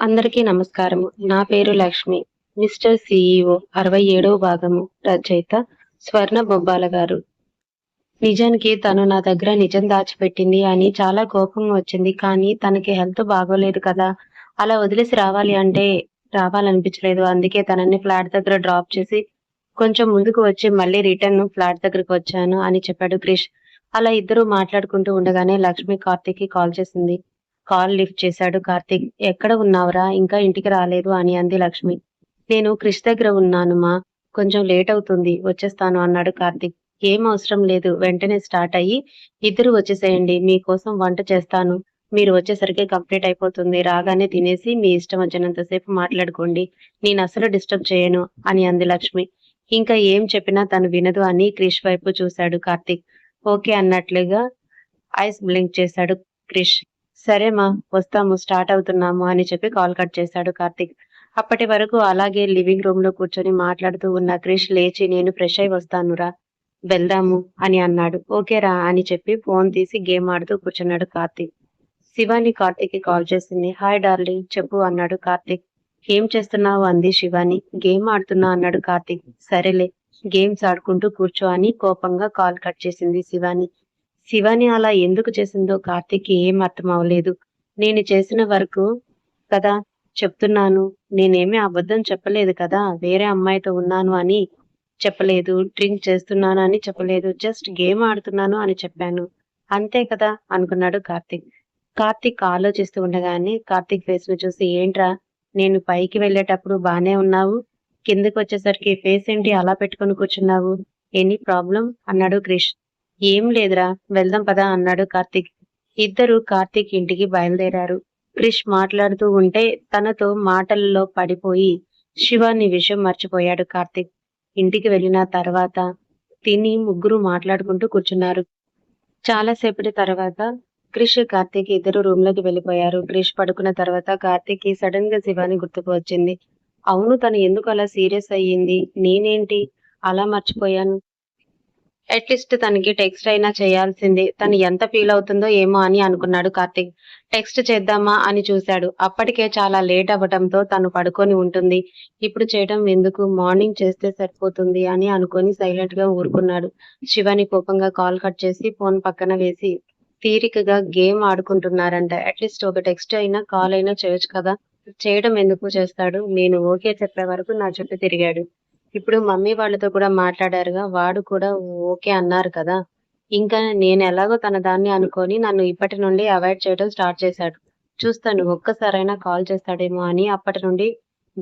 అందరికీ నమస్కారము. నా పేరు లక్ష్మి. మిస్టర్ సీఈఓ 67వ భాగము రచయిత స్వర్ణ బొబ్బాల గారు. నిజానికి తను నా దగ్గర నిజం దాచిపెట్టింది అని చాలా కోపం వచ్చింది. కానీ తనకి హెల్త్ బాగోలేదు కదా! అలా వదిలేసి రావాలనిపించలేదు. అందుకే తనని ఫ్లాట్ దగ్గర డ్రాప్ చేసి కొంచెం ముందుకు వచ్చి మళ్ళీ రిటర్న్ ఫ్లాట్ దగ్గరికి వచ్చాను అని చెప్పాడు క్రిష్. అలా ఇద్దరూ మాట్లాడుకుంటూ ఉండగానే లక్ష్మి కార్తీక్‌కి కాల్ చేసింది. కాల్ లిఫ్ట్ చేశాడు కార్తీక్. "ఎక్కడ ఉన్నావురా? ఇంకా ఇంటికి రాలేదు" అని అంది లక్ష్మి. "నేను క్రిష్ దగ్గర ఉన్నాను మా. కొంచెం లేట్ అవుతుంది. వచ్చేస్తాను" అన్నాడు కార్తీక్. "ఏం అవసరం లేదు. వెంటనే స్టార్ట్ అయ్యి ఇద్దరు వచ్చేసేయండి. మీకోసం వంట చేస్తాను. మీరు వచ్చేసరికి కంప్లీట్ అయిపోతుంది. రాగానే తినేసి మీ ఇష్టం వచ్చినంత సేపు మాట్లాడుకోండి. నేనస్సలు డిస్టర్బ్ చేయను" అని అంది లక్ష్మి. ఇంకా ఏం చెప్పినా తను వినదు అని క్రిష్ వైపు చూశాడు కార్తీక్. ఓకే అన్నట్లుగా ఐస్ బ్లింక్ చేశాడు క్రిష్. "సరే మా, వస్తాము, స్టార్ట్ అవుతున్నాము" అని చెప్పి కాల్ కట్ చేశాడు కార్తీక్. అప్పటి వరకు అలాగే లివింగ్ రూమ్ లో కూర్చొని మాట్లాడుతూ ఉన్న క్రిష్ లేచి "నేను ఫ్రెష్ అయి వస్తానురా, వెళ్దాము" అని అన్నాడు. "ఓకేరా" అని చెప్పి ఫోన్ తీసి గేమ్ ఆడుతూ కూర్చున్నాడు కార్తీక్. శివాని కార్తీక్ కి కాల్ చేసింది. "హాయ్ డార్లింగ్, చెప్పు" అన్నాడు కార్తీక్. "ఏం చేస్తున్నావు" అంది శివాని. "గేమ్ ఆడుతున్నా" అన్నాడు కార్తీక్. "సరేలే, గేమ్స్ ఆడుకుంటూ కూర్చో" అని కోపంగా కాల్ కట్ చేసింది శివాని. శివాని అలా ఎందుకు చేసిందో కార్తీక్‌కి ఏం అర్థం అవ్వలేదు. "నేను చేసిన వరకు కదా చెప్తున్నాను. నేనేమి అబద్ధం చెప్పలేదు కదా! వేరే అమ్మాయితో ఉన్నాను అని చెప్పలేదు. డ్రింక్ చేస్తున్నాను అని చెప్పలేదు. జస్ట్ గేమ్ ఆడుతున్నాను అని చెప్పాను. అంతే కదా" అనుకున్నాడు కార్తీక్. కార్తీక్ ఆలోచిస్తూ ఉండగానే కార్తీక్ ఫేస్‌ని చూసి "ఏంట్రా, నేను పైకి వెళ్ళేటప్పుడు బానే ఉన్నావు. కిందకొచ్చేసరికి ఫేస్ ఏంటి అలా పెట్టుకొని కూర్చున్నావు? Any problem?" అన్నాడు క్రిష్. "ఏం లేదురా, వెళ్దాం పద" అన్నాడు కార్తీక్. ఇద్దరూ కార్తీక్ ఇంటికి బయలుదేరారు. క్రిష్ మాట్లాడుతూ ఉంటే తనతో మాటల్లో పడిపోయి శివాని విషయం మర్చిపోయాడు కార్తీక్. ఇంటికి వెళ్ళిన తర్వాత తిని ముగ్గురు మాట్లాడుకుంటూ కూర్చున్నారు. చాలా సేపటి తర్వాత క్రిష్, కార్తీక్ ఇద్దరు రూమ్ లోకి వెళ్ళిపోయారు. క్రిష్ పడుకున్న తర్వాత కార్తీక్ కి సడన్ గా శివాని గుర్తుకు వచ్చింది. అవును, తను ఎందుకు అలా సీరియస్ అయ్యింది? నేనేంటి అలా మర్చిపోయాను? అట్లీస్ట్ తనకి టెక్స్ట్ అయినా చేయాల్సింది. తను ఎంత ఫీల్ అవుతుందో ఏమో అని అనుకున్నాడు కార్తీక్. టెక్స్ట్ చేద్దామా అని చూశాడు. అప్పటికే చాలా లేట్ అవ్వటంతో తను పడుకొని ఉంటుంది. ఇప్పుడు చేయడం ఎందుకు, మార్నింగ్ చేస్తే సరిపోతుంది అని అనుకొని సైలెంట్ గా ఊరుకున్నాడు. శివాని కోపంగా కాల్ కట్ చేసి ఫోన్ పక్కన వేసి తీరికగా గేమ్ ఆడుకుంటున్నారంట. అట్లీస్ట్ ఒక టెక్స్ట్ అయినా కాల్ అయినా చేయొచ్చు కదా! చేయడం ఎందుకు చేస్తాడు? నేను ఓకే చెప్పే వరకు నా చుట్టూ తిరిగాడు. ఇప్పుడు మమ్మీ వాళ్ళతో కూడా మాట్లాడారుగా, వాడు కూడా ఓకే అన్నారు కదా! ఇంకా నేనెలాగో తన దాన్ని అనుకోని నన్ను ఇప్పటి నుండి అవాయిడ్ చేయడం స్టార్ట్ చేశాడు. చూస్తాను ఒక్కసారైనా కాల్ చేస్తాడేమో అని అప్పటి నుండి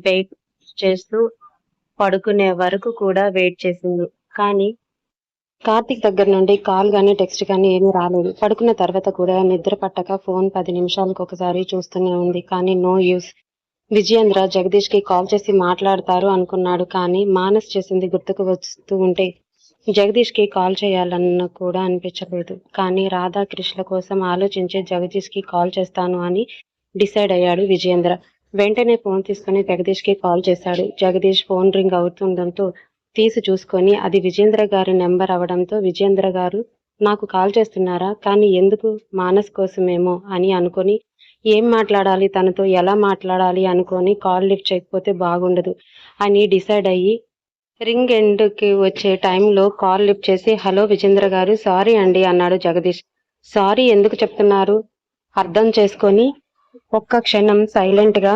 వెయిట్ చేస్తూ పడుకునే వరకు కూడా వెయిట్ చేసింది. కానీ కార్తీక్ దగ్గర నుండి కాల్ గాని, టెక్స్ట్ గాని ఏమీ రాలేదు. పడుకున్న తర్వాత కూడా నిద్ర పట్టక ఫోన్ 10 నిమిషాలకొకసారి చూస్తూనే ఉంది. కానీ నో యూజ్. విజయేంద్ర జగదీష్ కి కాల్ చేసి మాట్లాడతారు అనుకున్నాడు. కానీ మానస్ చేసింది గుర్తుకు వస్తూ ఉంటే జగదీష్ కి కాల్ చేయాలన్న కూడా అనిపించలేదు. కానీ రాధా, క్రిష్ల కోసం ఆలోచించి జగదీష్ కి కాల్ చేస్తాను అని డిసైడ్ అయ్యాడు విజయేంద్ర. వెంటనే ఫోన్ తీసుకుని జగదీష్ కి కాల్ చేశాడు. జగదీష్ ఫోన్ రింగ్ అవుతుండటంతో తీసి చూసుకొని అది విజేంద్ర గారి నెంబర్ అవడంతో, విజేంద్ర గారు నాకు కాల్ చేస్తున్నారా? కానీ ఎందుకు? మానస్ కోసమేమో అని అనుకొని ఏం మాట్లాడాలి, తనతో ఎలా మాట్లాడాలి అనుకొని కాల్ లిఫ్ట్ చేయకపోతే బాగుండదు అని డిసైడ్ అయ్యి రింగ్ ఎండ్ కి వచ్చే టైంలో కాల్ లిఫ్ట్ చేసి "హలో విజేంద్ర గారు, సారీ అండి" అన్నాడు జగదీష్. సారీ ఎందుకు చెప్తున్నారు? అర్థం చేసుకొని ఒక్క క్షణం సైలెంట్ గా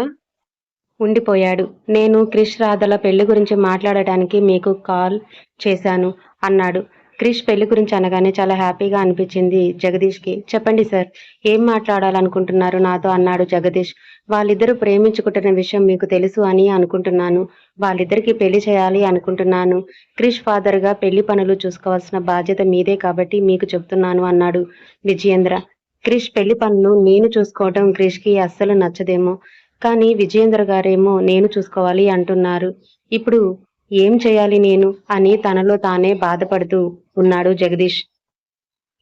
ఉండిపోయాడు. "నేను క్రిష్ రాధల పెళ్లి గురించి మాట్లాడటానికి మీకు కాల్ చేశాను" అన్నాడు. క్రిష్ పెళ్లి గురించి అనగానే చాలా హ్యాపీగా అనిపించింది జగదీష్ కి. "చెప్పండి సార్, ఏం మాట్లాడాలనుకుంటున్నారు నాతో" అన్నాడు జగదీష్. "వాళ్ళిద్దరూ ప్రేమించుకుంటున్న విషయం మీకు తెలుసు అని అనుకుంటున్నాను. వాళ్ళిద్దరికి పెళ్లి చేయాలి అనుకుంటున్నాను. క్రిష్ ఫాదర్ గా పెళ్లి పనులు చూసుకోవాల్సిన బాధ్యత మీదే కాబట్టి మీకు చెప్తున్నాను" అన్నాడు విజయేంద్ర. క్రిష్ పెళ్లి పనులు నేను చూసుకోవటం క్రిష్ కి అస్సలు నచ్చదేమో. కానీ విజయేంద్ర గారేమో నేను చూసుకోవాలి అంటున్నారు. ఇప్పుడు ఏం చేయాలి నేను అని తనలో తానే బాధపడుతూ ఉన్నాడు జగదీష్.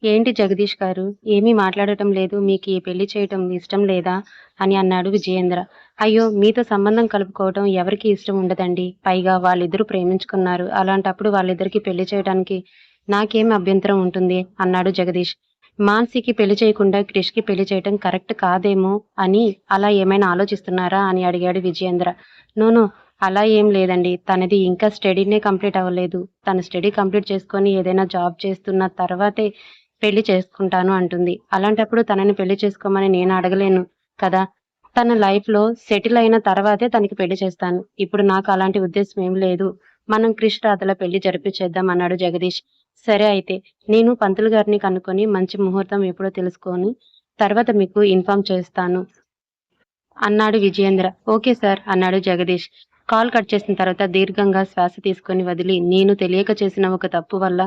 "ఏంటి జగదీష్ గారు, ఏమీ మాట్లాడటం లేదు? మీకు ఈ పెళ్లి చేయటం ఇష్టం లేదా" అని అన్నాడు విజయేంద్ర. "అయ్యో, మీతో సంబంధం కలుపుకోవటం ఎవరికి ఇష్టం ఉండదండి. పైగా వాళ్ళిద్దరూ ప్రేమించుకున్నారు. అలాంటప్పుడు వాళ్ళిద్దరికి పెళ్లి చేయడానికి నాకేం అభ్యంతరం ఉంటుంది" అన్నాడు జగదీష్. మాన్సికి పెళ్లి చేయకుండా క్రిష్కి పెళ్లి చేయటం కరెక్ట్ కాదేమో అని అలా ఏమైనా ఆలోచిస్తున్నారా అని అడిగాడు విజయేంద్ర. నోనో, అలా ఏం లేదండి. తనది ఇంకా స్టడీనే కంప్లీట్ అవ్వలేదు. తను స్టడీ కంప్లీట్ చేసుకొని ఏదైనా జాబ్ చేస్తున్న తర్వాతే పెళ్లి చేసుకుంటాను అంటుంది. అలాంటప్పుడు తనని పెళ్లి చేసుకోమని నేను అడగలేను కదా. తన లైఫ్ లో సెటిల్ అయిన తర్వాతే తనకి పెళ్లి చేస్తాను. ఇప్పుడు నాకు అలాంటి ఉద్దేశం ఏం లేదు. మనం క్రిష్ రాధల పెళ్లి జరిపించేద్దాం అన్నాడు జగదీష్. సరే అయితే నేను పంతులు గారిని కనుక్కొని మంచి ముహూర్తం ఎప్పుడో తెలుసుకొని తర్వాత మీకు ఇన్ఫార్మ్ చేస్తాను అన్నాడు విజయేంద్ర. ఓకే సార్ అన్నాడు జగదీష్. కాల్ కట్ చేసిన తర్వాత దీర్ఘంగా శ్వాస తీసుకొని వదిలి, నేను తెలియక చేసిన ఒక తప్పు వల్ల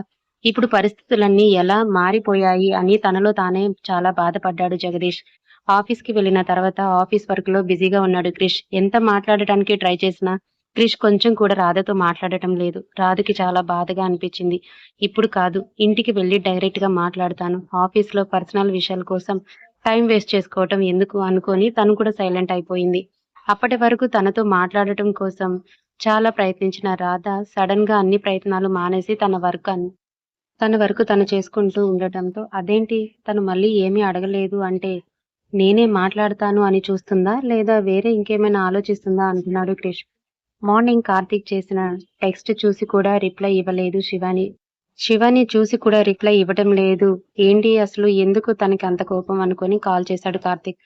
ఇప్పుడు పరిస్థితులన్నీ ఎలా మారిపోయాయి అని తనలో తానే చాలా బాధపడ్డాడు జగదీష్. ఆఫీస్ కి వెళ్ళిన తర్వాత ఆఫీస్ వర్క్ లో బిజీగా ఉన్నాడు క్రిష్. ఎంత మాట్లాడటానికి ట్రై చేసినా క్రిష్ కొంచెం కూడా రాధతో మాట్లాడటం లేదు. రాధకి చాలా బాధగా అనిపించింది. ఇప్పుడు కాదు, ఇంటికి వెళ్ళి డైరెక్ట్ గా మాట్లాడతాను. ఆఫీస్ లో పర్సనల్ విషయాల కోసం టైం వేస్ట్ చేసుకోవటం ఎందుకు అనుకొని తను కూడా సైలెంట్ అయిపోయింది. అప్పటి వరకు తనతో మాట్లాడటం కోసం చాలా ప్రయత్నించిన రాధ సడన్ గా అన్ని ప్రయత్నాలు మానేసి తన వరకు తను చేసుకుంటూ ఉండటంతో అదేంటి తను మళ్ళీ ఏమీ అడగలేదు అంటే నేనే మాట్లాడతాను అని చూస్తుందా లేదా వేరే ఇంకేమైనా ఆలోచిస్తుందా అనుకున్నాడు క్రిష్. మార్నింగ్ కార్తీక్ చేసిన టెక్స్ట్ చూసి కూడా రిప్లై ఇవ్వలేదు శివాని. శివాని చూసి కూడా రిప్లై ఇవ్వటం లేదు. ఏంటి అసలు ఎందుకు తనకి అంత కోపం అనుకొని కాల్ చేశాడు కార్తీక్.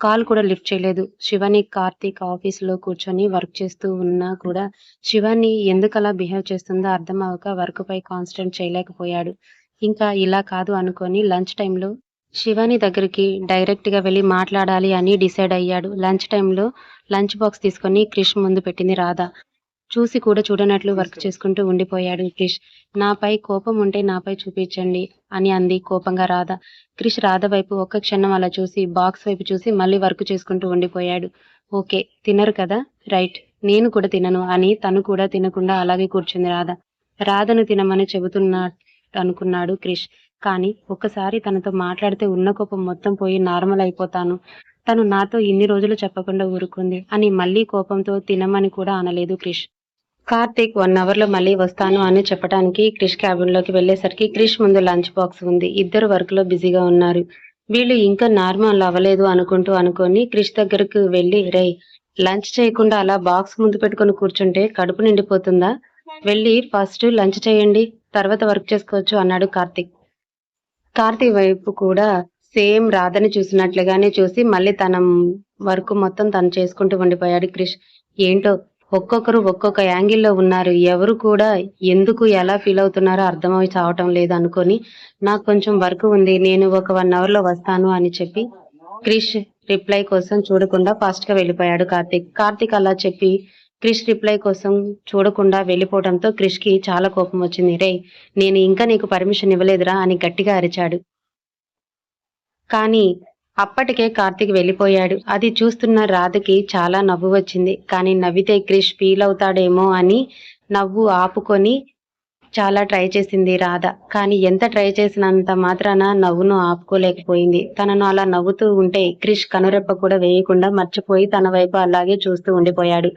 కాల్ కూడా లిఫ్ట్ చేయలేదు. శివాని కార్తీక్ ఆఫీస్ లో కూర్చొని వర్క్ చేస్తూ ఉన్నా కూడా శివాని ఎందుకలా బిహేవ్ చేస్తుందో అర్థం అవ్వక వర్క్ పై కాన్సన్ట్రేట్ చేయలేకపోయాడు. ఇంకా ఇలా కాదు అనుకొని లంచ్ టైంలో శివాని దగ్గరికి డైరెక్ట్ గా వెళ్ళి మాట్లాడాలి అని డిసైడ్ అయ్యాడు. లంచ్ టైంలో లంచ్ బాక్స్ తీసుకొని క్రిష్ ముందు పెట్టింది రాధ. చూసి కూడా చూడనట్లు వర్క్ చేసుకుంటూ ఉండిపోయాడు క్రిష్. నాపై కోపం ఉంటే నాపై చూపించండి అని అంది కోపంగా రాధ. క్రిష్ రాధ వైపు ఒక్క క్షణం అలా చూసి బాక్స్ వైపు చూసి మళ్ళీ వర్క్ చేసుకుంటూ ఉండిపోయాడు. ఓకే, తినరు కదా, రైట్, నేను కూడా తినను అని తను కూడా తినకుండా అలాగే కూర్చుంది రాధ. రాధను తినమని చెబుతున్నా అనుకున్నాడు క్రిష్. కానీ ఒక్కసారి తనతో మాట్లాడితే ఉన్న కోపం మొత్తం పోయి నార్మల్ అయిపోతాను. తను నాతో ఇన్ని రోజులు చెప్పకుండా ఊరుకుంది అని మళ్ళీ కోపంతో తినమని కూడా అనలేదు క్రిష్. కార్తీక్ 1 అవర్ లో మళ్ళీ వస్తాను అని చెప్పడానికి క్రిష్ క్యాబిన్ లోకి వెళ్లేసరికి క్రిష్ ముందు లంచ్ బాక్స్ ఉంది. ఇద్దరు వర్క్ లో బిజీగా ఉన్నారు. వీళ్ళు ఇంకా నార్మల్ అవ్వలేదు అనుకొని క్రిష్ దగ్గరకు వెళ్లి, రేయ్, లంచ్ చేయకుండా అలా బాక్స్ ముందు పెట్టుకొని కూర్చుంటే కడుపు నిండిపోతుందా? వెళ్ళి ఫస్ట్ లంచ్ చేయండి, తర్వాత వర్క్ చేసుకోవచ్చు అన్నాడు కార్తీక్. కార్తీక్ వైపు కూడా సేమ్ రాధని చూసినట్లుగానే చూసి మళ్ళీ తన వర్క్ మొత్తం తను చేసుకుంటూ ఉండిపోయాడు క్రిష్. ఏంటో ఒక్కొక్కరు ఒక్కొక్క యాంగిల్లో ఉన్నారు. ఎవరు కూడా ఎందుకు ఎలా ఫీల్ అవుతున్నారో అర్థమై చావటం లేదు అనుకొని నాకు కొంచెం వర్క్ ఉంది, నేను ఒక 1 అవర్ లో వస్తాను అని చెప్పి క్రిష్ రిప్లై కోసం చూడకుండా ఫాస్ట్ గా వెళ్ళిపోయాడు కార్తీక్. కార్తీక్ అలా చెప్పి క్రిష్ రిప్లై కోసం చూడకుండా వెళ్ళిపోవడంతో క్రిష్ కి చాలా కోపం వచ్చింది. రేయ్, నేను ఇంకా నీకు పర్మిషన్ ఇవ్వలేదురా అని గట్టిగా అరిచాడు. కానీ అప్పటికే కార్తీక్ వెళ్ళిపోయాడు. అది చూస్తున్న రాధకి చాలా నవ్వు వచ్చింది. కానీ నవ్వితే క్రిష్ ఫీల్ అవుతాడేమో అని నవ్వు ఆపుకొని చాలా ట్రై చేసింది రాధ. కానీ ఎంత ట్రై చేసినంత మాత్రాన నవ్వును ఆపుకోలేకపోయింది. తనను అలా నవ్వుతూ ఉంటే క్రిష్ కనురెప్ప కూడా వేయకుండా మర్చిపోయి తన వైపు అలాగే చూస్తూ ఉండిపోయాడు.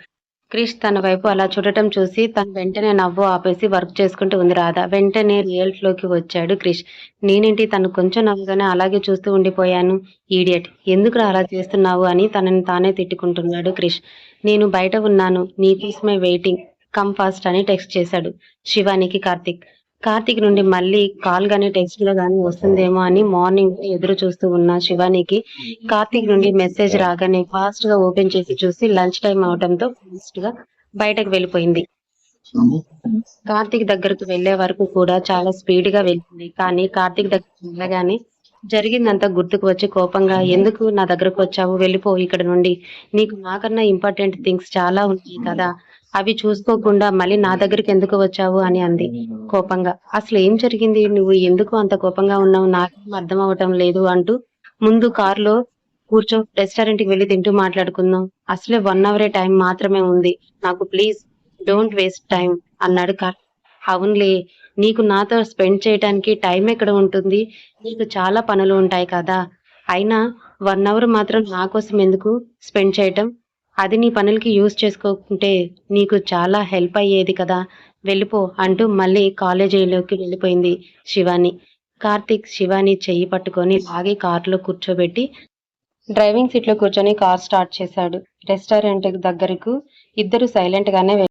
క్రిష్ తన వైపు అలా చూడటం చూసి తను వెంటనే నవ్వు ఆపేసి వర్క్ చేసుకుంటూ ఉంది రాధ. వెంటనే రియల్స్ లోకి వచ్చాడు క్రిష్. నేనేంటి తను కొంచెం నవ్వుగానే అలాగే చూస్తూ ఉండిపోయాను, ఈడియట్, ఎందుకు అలా చేస్తున్నావు అని తనని తానే తిట్టుకుంటున్నాడు క్రిష్. నేను బయట ఉన్నాను, నీ కోసమే వెయిటింగ్, కమ్ ఫాస్ట్ అని టెక్స్ట్ చేశాడు శివానికి కార్తీక్. కార్తీక్ నుండి మళ్ళీ కాల్ గానీ టెక్స్ట్ లో గానీ వస్తుందేమో అని మార్నింగ్ ఎదురు చూస్తూ ఉన్న శివానికి కార్తీక్ నుండి మెసేజ్ రాగానే ఫాస్ట్ గా ఓపెన్ చేసి చూసి లంచ్ టైం అవడంతో ఫాస్ట్ గా బయటకు వెళ్ళిపోయింది. కార్తీక్ దగ్గరకు వెళ్లే వరకు కూడా చాలా స్పీడ్ గా వెళ్ళింది. కానీ కార్తీక్ దగ్గర వెళ్ళగానే జరిగిందంతా గుర్తుకు వచ్చి కోపంగా, ఎందుకు నా దగ్గరకు వచ్చావు, వెళ్ళిపో ఇక్కడ నుండి, నీకు నాకన్నా ఇంపార్టెంట్ థింగ్స్ చాలా ఉన్నాయి కదా, అవి చూసుకోకుండా మళ్ళీ నా దగ్గరికి ఎందుకు వచ్చావు అని అంది కోపంగా. అసలు ఏం జరిగింది, నువ్వు ఎందుకు అంత కోపంగా ఉన్నావు, నాకేం అర్థం అవటం లేదు అంటూ ముందు కారులో కూర్చో, రెస్టారెంట్ కి వెళ్ళి తింటూ మాట్లాడుకుందాం, అసలే 1 అవరే టైం మాత్రమే ఉంది నాకు, ప్లీజ్ డోంట్ వేస్ట్ టైం అన్నాడు కార్. అవునులే, నీకు నాతో స్పెండ్ చేయడానికి టైం ఎక్కడ ఉంటుంది, నీకు చాలా పనులు ఉంటాయి కదా, అయినా 1 అవర్ మాత్రం నా కోసం ఎందుకు స్పెండ్ చేయటం, అది నీ పనులకి యూజ్ చేసుకోకుంటే నీకు చాలా హెల్ప్ అయ్యేది కదా, వెళ్ళిపో అంటూ మళ్ళీ కాలేజీలోకి వెళ్ళిపోయింది శివాని. కార్తీక్ శివాని చెయ్యి పట్టుకొని లాగి కారులో కూర్చోబెట్టి డ్రైవింగ్ సీట్ లో కూర్చొని కార్ స్టార్ట్ చేశాడు. రెస్టారెంట్ దగ్గరకు ఇద్దరు సైలెంట్ గానే